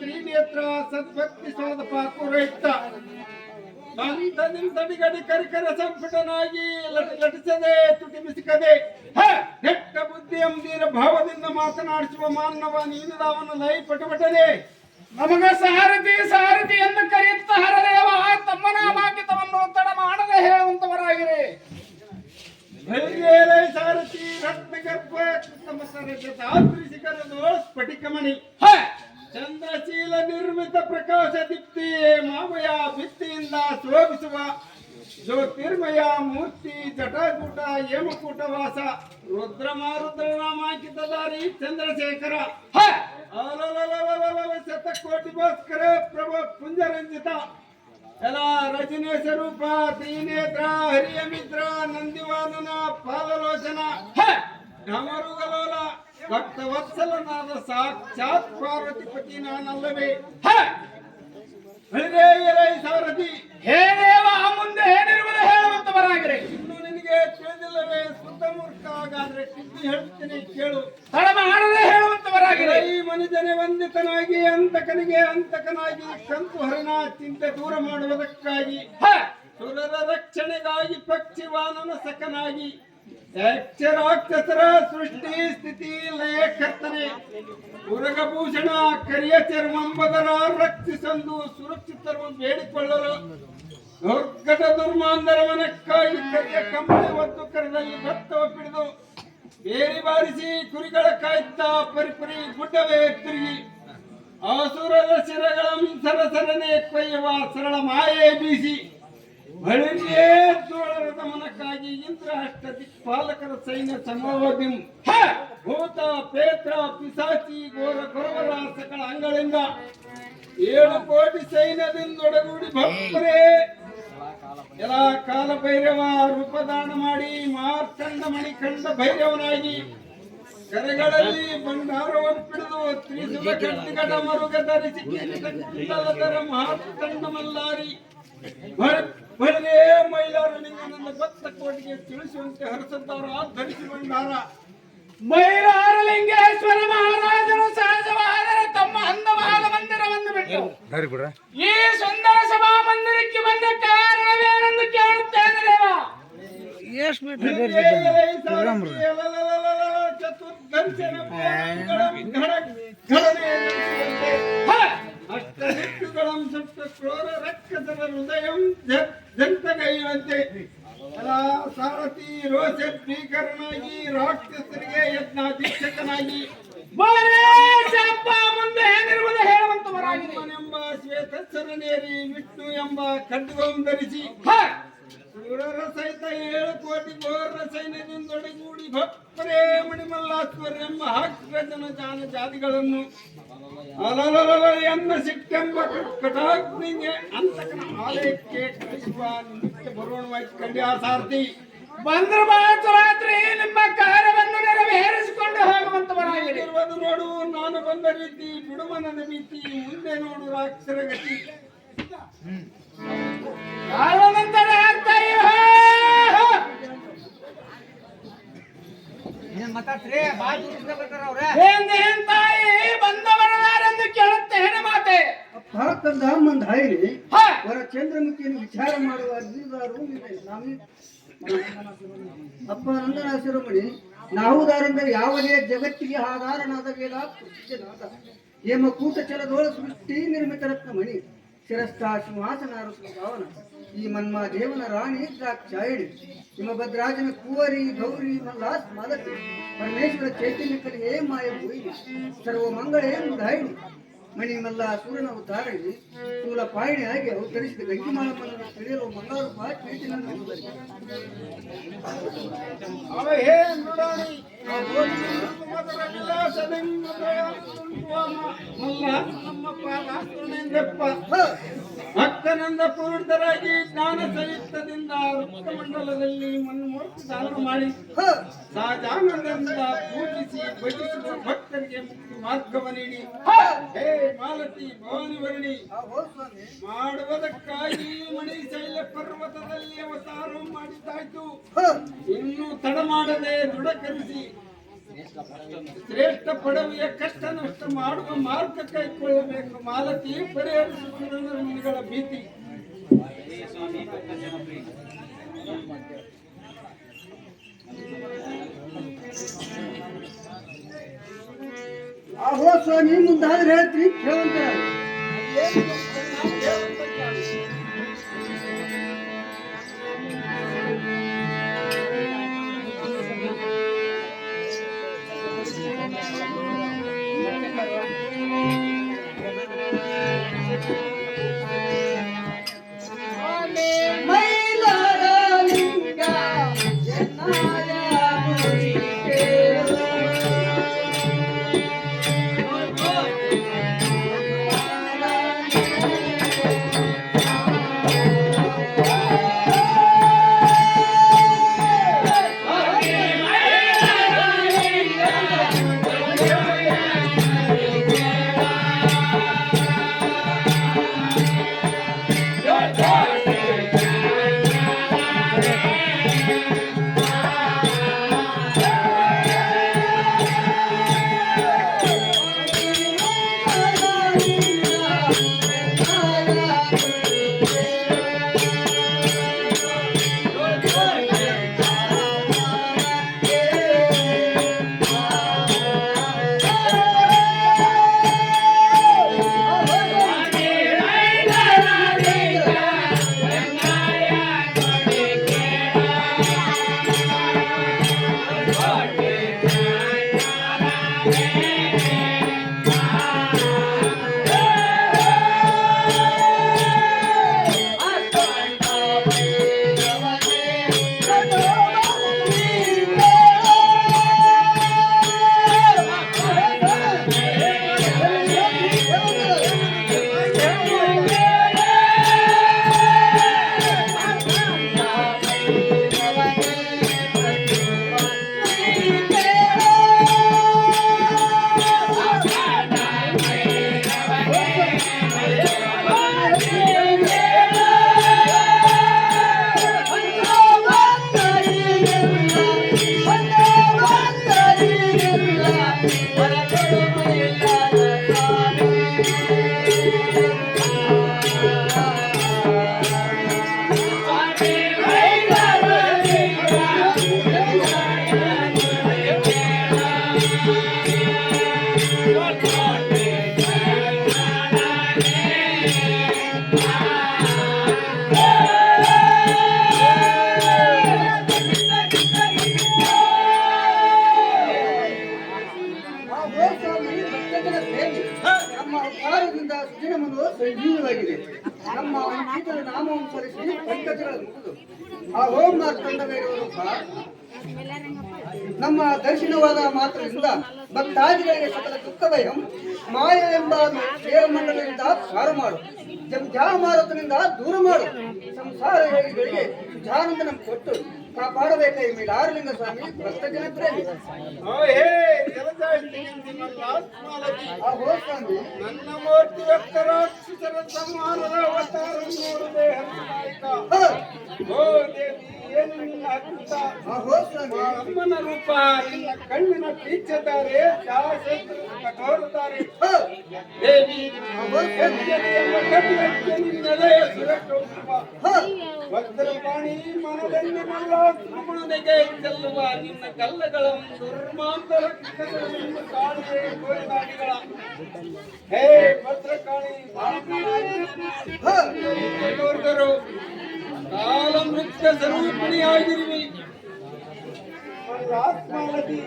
ತ್ರಿನೇತ್ರ ಸದ್ಭಕ್ತಿ ಸ್ವಾದ ಪಾಕುರಯುಕ್ತ ತಡಿಗಡಿ ಕರಿಕರ ಸಂಪುಟನಾಗಿ ಲಟಿಸದೆ ತುಟಿ ಮಿಸಿಕದೆ ಕೆಟ್ಟ ಬುದ್ಧಿ ಎಂಬೀರ ಭಾವದಿಂದ ಮಾತನಾಡಿಸುವ ಮಾನವ ನೀನುದವನ ಲೈ ಪಟುಪಟನೆ ನಮಗ ಸಾರಥಿ ಎಂದು ಕರೆಯುತ್ತ ಹರದೇವ ತಮ್ಮನ ಮಾಕಿತವನ್ನು ಒತ್ತಡ ಮಾಡದೆ ಹೇಳುವಂತವರಾಗಿರಿ. ಸಾರಥಿ ರತ್ನಗರ್ಭ ತಾಂತ್ರಿಸಿಕರದು ಸ್ಫಟಿಕಮಣಿ ಚಂದ್ರಶೀಲ ನಿರ್ಮಿತ ಪ್ರಕಾಶ ದೀಪ್ತಿ ಮಾಮಯ ಭಿತ್ತಿಯಿಂದ ಶೋಭಿಸುವ ಜ್ಯೋತಿರ್ಮಯ ಮೂರ್ತಿ ಜಟಾಜೂಟ ಹೇಮಕೂಟ ವಾಸ ರುದ್ರ ನಾಮಾಂಕಿತಧಾರಿ ಚಂದ್ರಶೇಖರ ಶತಕೋಟಿ ಭಾಸ್ಕರ ಪ್ರಭು ಪುಂಜರಂಜಿತ ಎಲ್ಲ ರಜನಿ ಸ್ವರೂಪ ತ್ರಿನೇತ್ರ ಹರಿಯ ಮಿತ್ರ ನಂದಿವಾನನ ಪಾಲಲೋಚನ ಢಮರುಗಲೋಲ ಭಕ್ತ ವತ್ಸಲನಾದ ಸಾಕ್ಷಾತ್ ಪಾರ್ವತಿಪತಿ ನಾನಲ್ಲವೇ ಸಾರಥಿ ಹೇ ದೇವ ಮುಂದೆ ಏನಿರುವುದು ಹೇಳುವಂತವರಾಗಿರಿ. ಇನ್ನು ನಿನಗೆ ತಿಳಿದಿಲ್ಲವೇ ಸುತ್ತ ಮೂರ್ಖ ಹಾಗಾದ್ರೆ ಟಿಪ್ಪಿ ಹೇಳ್ತೀನಿ ಕೇಳು. ತಡ ಮಾಡದೆ ಹೇಳುವಂತವರಾಗಿರಿ. ಈ ಮನುಜನೆ ವಂದಿತನಾಗಿ ಅಂತಕನಾಗಿ ಕಂತು ಹರಿಣ ಚಿಂತೆ ದೂರ ಮಾಡುವುದಕ್ಕಾಗಿ ಸುರರ ರಕ್ಷಣೆಗಾಗಿ ಪಕ್ಷಿವಾನನ ಸಖನಾಗಿ ರಾಕ್ಷಸರ ಸೃಷ್ಟಿ ಸ್ಥಿತಿ ಲಯ ಕರ್ತನೆ ಉರಗಭೂಷಣ ಕರಿಯ ಚರ್ಮಂಬದರ ರಕ್ಷಿಸಂದು ಸುರಕ್ಷಿತರು ಬೇಡಿಕೊಳ್ಳಲು ದುರ್ಗದ ದುರ್ಮಾಂಧರ ಮನಕ್ಕಾಗಿ ಕರಿಯ ಕಂಬಳಿ ಒತ್ತು ಕರದಲ್ಲಿ ಭತ್ತವ ಪಿಡಿದು ಬೇರಿ ಬಾರಿಸಿ ಕುರಿಗಳ ಕಾಯ್ತಾ ಪರಿಪರಿ ಗುಡ್ಡವೇ ತಿರುಗಿ ಆಸುರರ ಶಿರಗಳ ಸರಸರನೆ ಕೊಯ್ಯುವ ಸರಳ ಮಾಯೆ ಬೀಸಿ ಬಳಿಯೇ ತೋಳರದ ಮನಕ್ಕಾಗಿ ಇಂದ್ರ ಅಷ್ಟ ದಿಕ್ಪಾಲಕರ ಸೈನ್ಯ ಸಮೂಹದಿಂ ಭೂತ ಪೇತ್ರ ಪಿಸಾಚಿ ಘೋರ ಕೊರವರ ಸಕಲ ಅಂಗಳಿಂದ 7 ಕೋಟಿ ಸೈನ್ಯದಿಂದೊಡಗೂಡಿ ಭಕ್ತರೇ ಎಲ್ಲ ಕಾಲ ಭೈರವ ರೂಪದಾನ ಮಾಡಿ ಮಾರ್ಕಂಡ ಮಣಿಕಂಡ ಭೈರವನಾಗಿ ಕರೆಗಳಲ್ಲಿ ಭಂಡಾರವ ಪಿಡಿದು ತ್ರಿಸುಲ ಕಟ್ಟಿಗಡ ಮರುಗ ಧರಿಸಿ ಕುಂಡಲಧರ ಮಹಾತಂಡ ಮಲ್ಲಾರಿ ಬರಲೇ ಮೈಲಾರಲಿಂಗನನ್ನ ಭಕ್ತ ಕೋಟಿಗೆ ತಿಳಿಸುವಂತೆ ಹರಸದ್ದಾರ ಧರಿಸಿ ಭಂಡಾರ ಮೈಲಾರಲಿಂಗೇಶ್ವರ ಮಹಾರಾಜರು ಸಹಜವಾದರೆ ತಮ್ಮ ಅಂದವಾದ ಮಂದಿರವನ್ನು ಬಿಟ್ಟು ಈ ಸುಂದರ ಸಭಾ ಮಂದಿರಕ್ಕೆ ಬಂದ ಕಾರಣವೇನೆಂದು ಕೇಳುತ್ತೇನೆ ದೇವ. ಚತುರ್ದರ್ಶನ ಅಷ್ಟದಿಕ್ಕುಗಳಂ ಸಪ್ತ ಕ್ರೋರ ರಕ್ಕಸರ ಹೃದಯಂ ಜಂತಗೈಯುವಂತೆ ಸಾರಥಿ ರೋಷ ಸ್ವೀಕರಣಾಗಿ ರಾಕ್ಷಸರಿಗೆ ಯಜ್ಞಾಧೀಕ್ಷಕನಾಗಿ ಮುಂದೆ ಏನಿರುವುದು ಹೇಳುವಂತವರಾಗಿದೆ ಎಂಬ ಶ್ವೇತಚರನೇರಿ ವಿಷ್ಣು ಎಂಬ ಖಡ್ಗವನ್ನು ಧರಿಸಿ ಸೂರರ ಸಹಿತ 7 ಕೋಟಿ ಘೋರ ಸೈನ್ಯದಿಂದೊಡಗೂಡಿ ಭಕ್ತರೇ ಮಣಿಮಲ್ಲಾಶ್ವರ ಎಂಬ ಹಾಕ್ರಜನ ಜಾನ ಜಾತಿಗಳನ್ನು ಎನ್ನ ಸಿಟ್ಟೆಂಬ ಕಟಾಗ್ನಿಗೆ ಅಂತಕನ ಆಲಯಕ್ಕೆ ಕಳಿಸುವ ನಿತ್ಯ ಬರೋಣವಾಗಿ ಕಂಡ್ಯಾ ಸಾರಥಿ ಬಂದ್ರ ರಾತ್ರಿ ನಿಮ್ಮ ಕಾರ್ಯವನ್ನು ನೆರವೇರಿಸಿಕೊಂಡು ಹೋಗುವಂತವರಾಗಿದೆ. ನೋಡು ನಾನು ಬಂದ ರೀತಿ ಬಿಡುಮನದ ಭೀತಿ ಮುಂದೆ ನೋಡು ರಾಕ್ಷರ ಗತಿ ಕಾರಣವಂತರ ತಾಯಿ ಬಂದವರದಾರೆಂದು ಕೇಳುತ್ತೇನೆ ಮಾತೆ ಭಾರತದ ಮಂದ ಹಾಯಿರಿ ಅವರ ಚಂದ್ರಮುಖಿಯನ್ನು ವಿಚಾರ ಮಾಡುವ ಅರ್ಜಿದಾರು ಅಪ್ಪ ನಂದನ ಶಿರೋಮಣಿ ನಾವುದಾರೆಂದರೆ ಯಾವುದೇ ಜಗತ್ತಿಗೆ ಆಧಾರನಾದ ವೇದಾತ್ಮನಾದ ಹೇಮಕೂಟ ಚಲದೋಳ ಸೃಷ್ಟಿ ನಿರ್ಮಿತ ರತ್ನಮಣಿ ಶಿರಸ್ಥ ಸಿಂಹಾಸನ ಭಾವನ ಈ ಮನ್ಮ ದೇವನ ರಾಣಿ ದ್ರಾಕ್ಷಾಯಣಿ ಹಿಮಭದ್ರಾಜನ ಕುವರಿ ಗೌರಿ ಮಲ್ಲಾಸ್ ಮಾಲತಿ ಪರಮೇಶ್ವರ ಚೈತನ್ಯ ಕಲಿಯೇ ಮಾಯ ಭೂಯಿ ಸರ್ವ ಮಂಗಳೇ ಮುದಾಯಿಣಿ ಮಣಿಮಲ್ಲ ಸೂರ್ಯನ ಉದ್ದಾರಣಿ ಸ್ಥೂಲ ಪಾಯಣಿ ಆಗಿ ಅವತರಿಸಿದ ಗಂಗಿಮಾಳಮ್ಮನನ್ನು ತಿಳಿಯಲು ಮಂಗಳೂರು ಭಕ್ತನಂದ ಪೂರ್ಣರಾಗಿ ಜ್ಞಾನ ಸಹಿತದಿಂದ ಮಂಡಲದಲ್ಲಿ ಮನ್ಮೂರ್ತಿ ಧಾರಣ ಮಾಡಿ ಸಹಜಾನಂದದಿಂದ ಪೂಜಿಸಿ ಭಜಿಸುವ ಭಕ್ತರಿಗೆ ಮುಕ್ತಿ ಮಾರ್ಗವ ನೀಡಿ ಹೇ ಮಾಲತಿ ಭವಾನಿ ವರ್ಣಿ ಮಾಡುವುದಕ್ಕಾಗಿ ಮಣಿ ಶೈಲ ಪರ್ವತದಲ್ಲಿ ಅವತಾರ ಮಾಡಿದ್ದಾಯ್ತು. ಇನ್ನು ತಡ ಮಾಡದೆ ದೃಢಕರಿಸಿ ಶ್ರೇಷ್ಠ ಪಡವಿಯ ಕಷ್ಟ ನಷ್ಟ ಮಾಡುವ ಮಾರ್ಗ ಕೈಗೊಳ್ಳಬೇಕು. ಮಾಲತಿ ಪರಿಹರಿಸುತ್ತಿರುವ ನಿಗಳ ಭೀತಿ ಆಹೋ ಸ್ವಾಮಿ ಮುಂದಾದ್ರೆ ಹೇಳ್ತೀರಿ ಕೇಳುವಂತ ಆ ಗೋಸ್ವಾಮಿ ಭಕ್ತಜನ ಪ್ರೇಮಿ. ನಮ್ಮ ಅವತಾರದಿಂದ ಸುಜನಮನು ಸಂಜೀವವಾಗಿದೆ. ನಮ್ಮ ಅಂಕಿತರ ನಾಮವನ್ನು ಸರಿಸಿ ಪಂಕಜಗಳ ಮುಗಿದು ಆ ಓಂ ಮಾರ್ಕಂಡವೇರುವರೊಬ್ಬ ನಮ್ಮ ದರ್ಶನವಾದ ಮಾತ್ರದಿಂದ ಭಕ್ತಾದಿಗಳಿಗೆ ಸಕಲ ದುಃಖ ಭಯಂ ಮಾಯ ಎಂಬ ಮಂಡಲದಿಂದ ಪಾರು ಮಾಡು, ಮಾರುತನಿಂದ ದೂರ ಮಾಡು, ಸಂಸಾರ ಯೋಗಿಗಳಿಗೆ ಜಾನಂದನ ಕೊಟ್ಟು ಕಾಪಾಡಬೇಕ ಈ ಮೇಲಾರಲಿಂಗ ಸ್ವಾಮಿ ಭಕ್ತಜನ ಪ್ರೇಮಿ. ಆ ಹೋ ಸ್ವಾಮಿ ನನ್ನ ಮೂರ್ತಿ ರಾಕ್ಷಸರ ಸಂಹಾರದ ಅವತಾರ ನೋಡದೆ ಹರಿನಾಯಕ. ಓ ದೇವಿ, ಏನು ನಿನ್ನ ಅದ್ಭುತ. ಆ ಹೋ ಸ್ವಾಮಿ ಅಮ್ಮನ ರೂಪ, ನಿನ್ನ ಕಣ್ಣಿನ ಪೀಚತಾರೆ, ಕಠೋರತಾರೆ. ದೇವಿ, ನಿನ್ನದೆಯ ಸುರಕ್ಷೋಪ ಭದ್ರಪಾಣಿ ಮನದನ್ನೆಲ್ಲ ಮನೆಗೆ ಚೆಲ್ಲುವ ನಿನ್ನ ಕಲ್ಲಗಳನ್ನು ದುರ್ಮಾಂತರ ಕಾಳಿಗೆ ಕೋರಿದಾಡಿಗಳ ಹೇ ಭದ್ರಕಾಳಿ ತೋರಿದರು ಕಾಲ ಮೃತ್ಯ ಸ್ವರೂಪಿಣಿಯಾಗಿರುವಿ. ಆತ್ಮಾವತಿ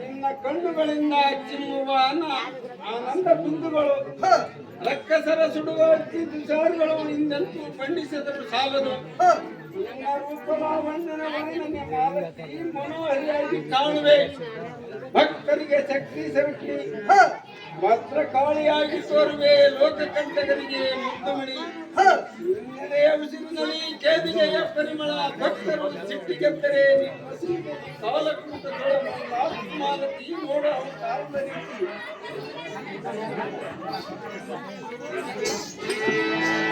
ನಿನ್ನ ಕಣ್ಣುಗಳಿಂದ ಚಿಮ್ಮುವ ಆನಂದ ಬಿಂದುಗಳು, ರಕ್ಕಸರ ಸುಡುವ ತುಷಾರಗಳು ಹಿಂದಂತೂ ಖಂಡಿಸಿದರು ಸಾಲದು. ನಿನ್ನ ರೂಪಲಾವಣ್ಯನ ವರ್ಣನೆ ಮಾಲತಿ ಮನೋಹರಿಯಾಗಿ ಕಾಣುವೆ. ಭಕ್ತರಿಗೆ ಶಕ್ತಿ ಸರಕಿ ಭದ್ರಕಾಳಿಯಾಗಿ ತೋರುವೆ. ಲೋಕಕಂಟಕರಿಗೆ ಮುಗ್ಧಮಣಿ ನಿನ್ನಡೆಯ ಉಸಿರಿನಲ್ಲಿ ಕೇದಿಗೆಯ ಪರಿಮಳ. ಭಕ್ತರು ಸಿಟ್ಟಿಗೆತ್ತರೆ ಕಾಲಕೂಟ ಮಾಲತಿ ನೋಡ ಕಾಲದ ರೀತಿ.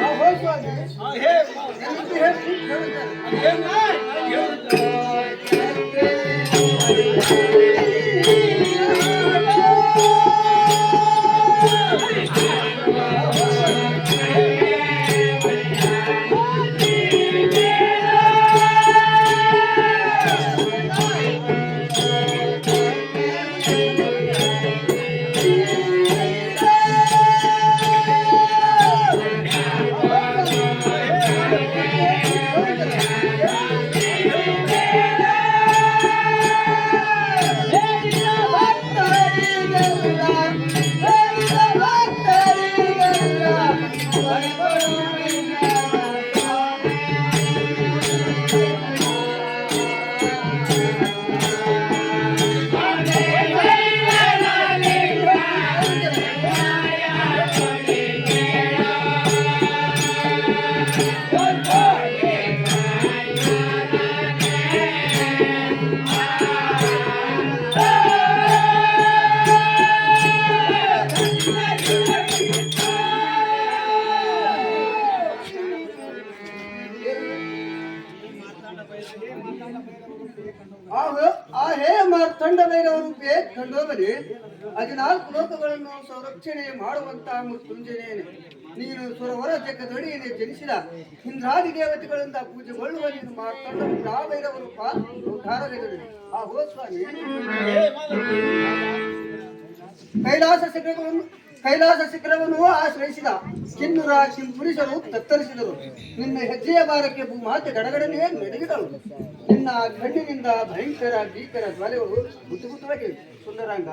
ಆ ಹೋ ಸ್ವಾಮಿ ಹೇ ಆ ಹೇ ಮಾರ್ತಾಂಡ ಭೈರವರೂಪೇ ಕಂಡೋಗಲಿ. 14 ಲೋಕಗಳನ್ನು ಸಂರಕ್ಷಣೆ ಮಾಡುವಂತಹ ಮೃತ್ಯುಂಜಯನೇ ನೀನು ಸುರವರ ಜಗದಡಿಯಲ್ಲಿ ಜನಿಸಿದ ಇಂದ್ರಾದಿ ದೇವತೆಗಳಿಂದ ಪೂಜೆಗೊಳ್ಳುವ ನೀನು ಮಾರ್ತಾಂಡ ಭೈರವ ರೂಪ ಉದ್ಧಾರವಿದೆ. ಆ ಹೋ ಸ್ವಾಮಿ ಕೈಲಾಸ ಶಿಖರವನ್ನು ಆಶ್ರಯಿಸಿದ ಕಿನ್ನೂರ ಕಿಂಪುರುಷರು ತತ್ತರಿಸಿದರು. ನಿನ್ನ ಹೆಜ್ಜೆಯ ಭಾರಕ್ಕೆ ಭೂಮಾತೆ ಗಡಗಡನೆ ನಡಗಿದಳು. ನಿನ್ನ ಕಣ್ಣಿನಿಂದ ಭಯಂಕರ ಭೀಕರ ಜ್ವಾಲೆಗಳು ಗುತ್ತುಗುತ್ತವಾಗಿವೆ. ಸುಂದರಾಂಗ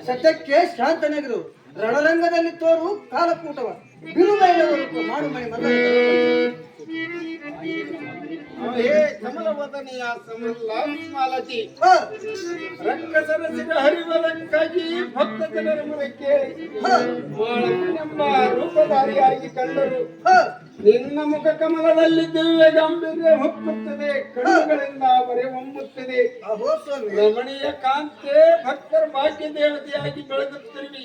ಸತ್ಯಕ್ಕೆ ಶಾಂತನಾಗಿರು. ರಣರಂಗದಲ್ಲಿ ತೋರು ಕಾಲಕೂಟವ ಬಿರುಬೈರವರು ಮಾಡು ಮನೆ ಮಲ್ಲ. ಹೇ ಕಮಲವದನೆಯ ಮಾಲತಿ, ರಕ್ಕಸರ ಸಿಗ ಹರಿವದಕ್ಕಾಗಿ ಭಕ್ತ ಜನರ ಮೊರೆ ಕೇಳಿ ಮಾಳವನೆಂಬ ರೂಪಧಾರಿಯಾಗಿ ಕಂಡರು. ನಿನ್ನ ಮುಖ ಕಮಲದಲ್ಲಿ ದಿವ್ಯ ಗಾಂಭೀರ್ಯ ಹೊಕ್ಕುತ್ತದೆ, ಕಣ್ಣುಗಳಿಂದ ಬರೆ ಹೊಮ್ಮುತ್ತದೆ. ರಮಣೀಯ ಕಾಂತೆ ಭಕ್ತರ ಭಾಗ್ಯ ದೇವತೆಯಾಗಿ ಬೆಳಗುತ್ತಿರುವಿ.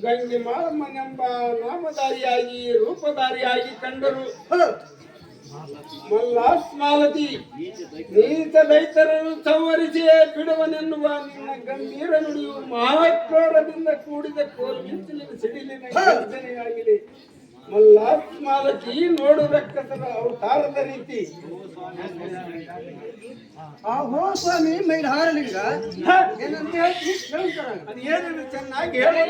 ಗಂಗೆ ಮಾಳಮ್ಮನೆಂಬ ನಾಮಧಾರಿಯಾಗಿ ರೂಪಧಾರಿಯಾಗಿ ಕಂಡರು. ಮಲ್ಲಾಸ್ಮಾಲತಿ ನೀತ ದೈತರನ್ನು ಸಂವರಿಸಿಯೇ ಬಿಡುವನೆನ್ನುವ ನಿನ್ನ ಗಂಭೀರ ನುಡಿಯು ಮಹಾಕ್ರೋರದಿಂದ ಕೂಡಿದ ಕೋಲು ಮಿಂಚಿನ ಸಿಡಿಲಿನ ಯೋಚನೆಯಾಗಿದೆ. ಮಲ್ಲಾತ್ಮಾಲಕಿ ನೋಡು ರಕ್ಕಸರ ಅವತಾರದ ರೀತಿ. ಆಹೋ ಸ್ವಾಮಿ ಮೈಲಾರಲಿಂಗ ಏನಂತ ಹೇಳ್ತಾರೆ ಅದು ಏನೇನು ಚೆನ್ನಾಗಿ ಹೇಳಿ.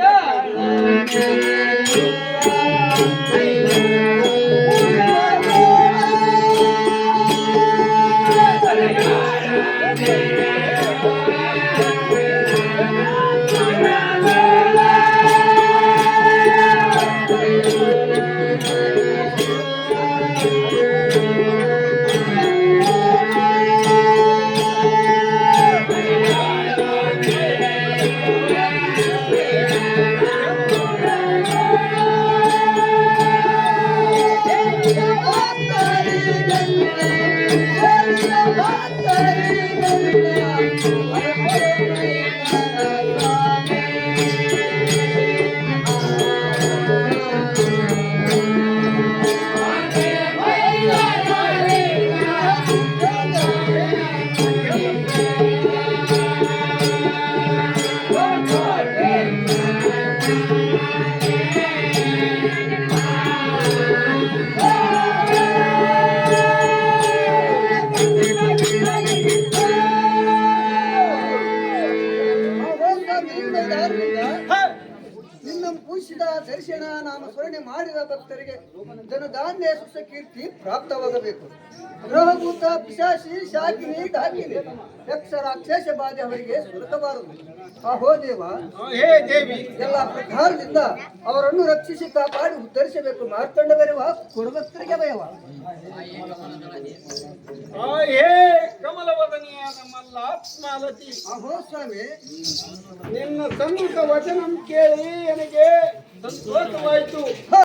ನಿನ್ನ ಪೂಜಿಸಿದ ದರ್ಶನ ನಾಮ ಸ್ಮರಣೆ ಮಾಡಿದ ಭಕ್ತರಿಗೆ ಧನಧಾನ್ಯ ಸುಖಕೀರ್ತಿ ಪ್ರಾಪ್ತವಾಗಬೇಕು. ಗ್ರಹಭೂತ ಪಿಶಾಚಿ ಶಾಕಿನಿ ಡಾಕಿನಿ ಯಕ್ಷ ರಾಕ್ಷಸ ಬಾಧೆ ಅವರಿಗೆ ಸುಲಭಬಾರದು. ಅಹೋ ದೇವ, ಹೇ ದೇವಿ, ಎಲ್ಲ ಪ್ರಕಾರದಿಂದ ಅವರನ್ನು ರಕ್ಷಿಸಿ ಕಾಪಾಡಿ ಉದ್ಧರಿಸಬೇಕು. ಮಾರ್ಕಂಡ ಬರೆಯುವ ಕುರುಭಕ್ತರಿಗೆ ಭಯವ. ಹೇ ಕಮಲವದನಿಯಾದ ಮಲ್ಲಾತ್ಮಾಲತಿ, ಅಹೋ ಸ್ವಾಮಿ, ನಿನ್ನ ಸನ್ಮುಖ ವಚನ ಕೇಳಿ ನನಗೆ ಸಂತೋಷವಾಯಿತು.